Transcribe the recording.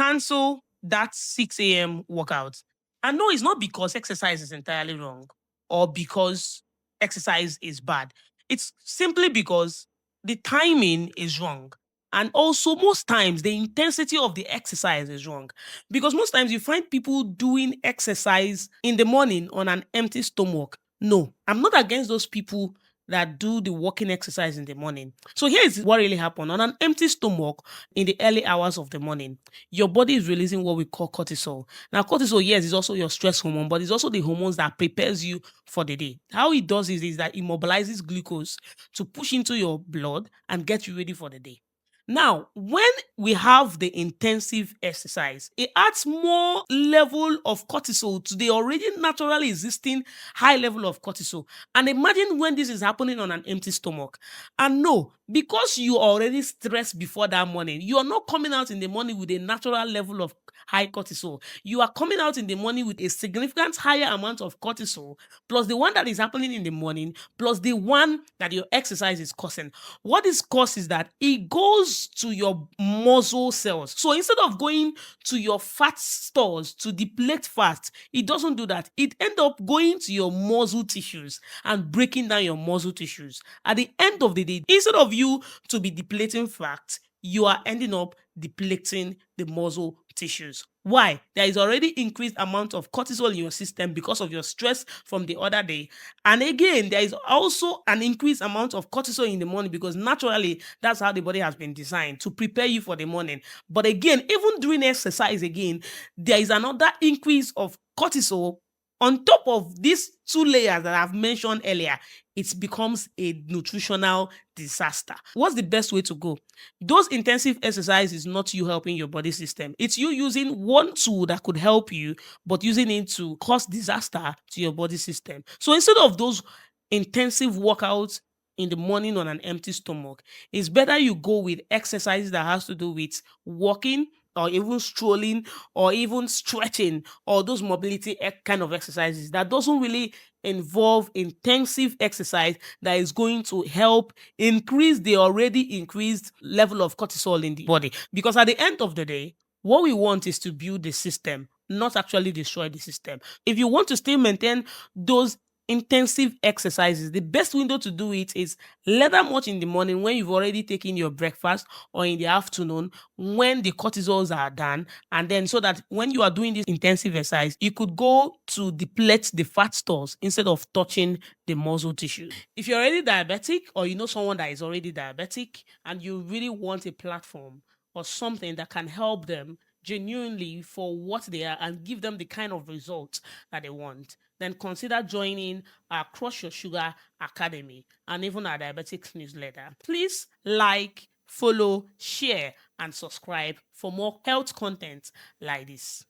cancel that 6 a.m. workout. And no, it's not because exercise is entirely wrong or because exercise is bad. It's simply because the timing is wrong. And also, most times, the intensity of the exercise is wrong. Because most times you find people doing exercise in the morning on an empty stomach. No, I'm not against those people that do the walking exercise in the morning. So here is what really happened. On an empty stomach in the early hours of the morning, your body is releasing what we call cortisol. Now, cortisol, yes, is also your stress hormone, but it's also the hormones that prepares you for the day. How it does is that it mobilizes glucose to push into your blood and get you ready for the day. Now, when we have the intensive exercise, it adds more level of cortisol to the already naturally existing high level of cortisol. And imagine when this is happening on an empty stomach. And no, because you are already stressed before that morning, you are not coming out in the morning with a natural level of high cortisol. You are coming out in the morning with a significant higher amount of cortisol, plus the one that is happening in the morning, plus the one that your exercise is causing. What this causes is that it goes to your muscle cells. So instead of going to your fat stores to deplete fat, it doesn't do that. It ends up going to your muscle tissues and breaking down your muscle tissues. At the end of the day, instead of you to be depleting fat, you are ending up depleting the muscle tissues. Why? There is already increased amount of cortisol in your system because of your stress from the other day. And again, there is also an increased amount of cortisol in the morning because naturally that's how the body has been designed to prepare you for the morning. But again, even during exercise, again, there is another increase of cortisol on top of these two layers that I've mentioned earlier. It becomes a nutritional disaster. What's the best way to go? Those intensive exercise is not you helping your body system. It's you using one tool that could help you, but using it to cause disaster to your body system. So instead of those intensive workouts in the morning on an empty stomach, it's better you go with exercises that has to do with walking or even strolling or even stretching or those mobility kind of exercises that doesn't really involve intensive exercise that is going to help increase the already increased level of cortisol in the body. Because at the end of the day, what we want is to build the system, not actually destroy the system. If you want to still maintain those intensive exercises, the best window to do it is later much in the morning when you've already taken your breakfast or in the afternoon when the cortisols are done. And then so that when you are doing this intensive exercise, you could go to deplete the fat stores instead of touching the muscle tissue. If you're already diabetic or you know someone that is already diabetic and you really want a platform or something that can help them genuinely for what they are and give them the kind of results that they want, then consider joining our Crush Your Sugar Academy and even our diabetics newsletter. Please like, follow, share, and subscribe for more health content like this.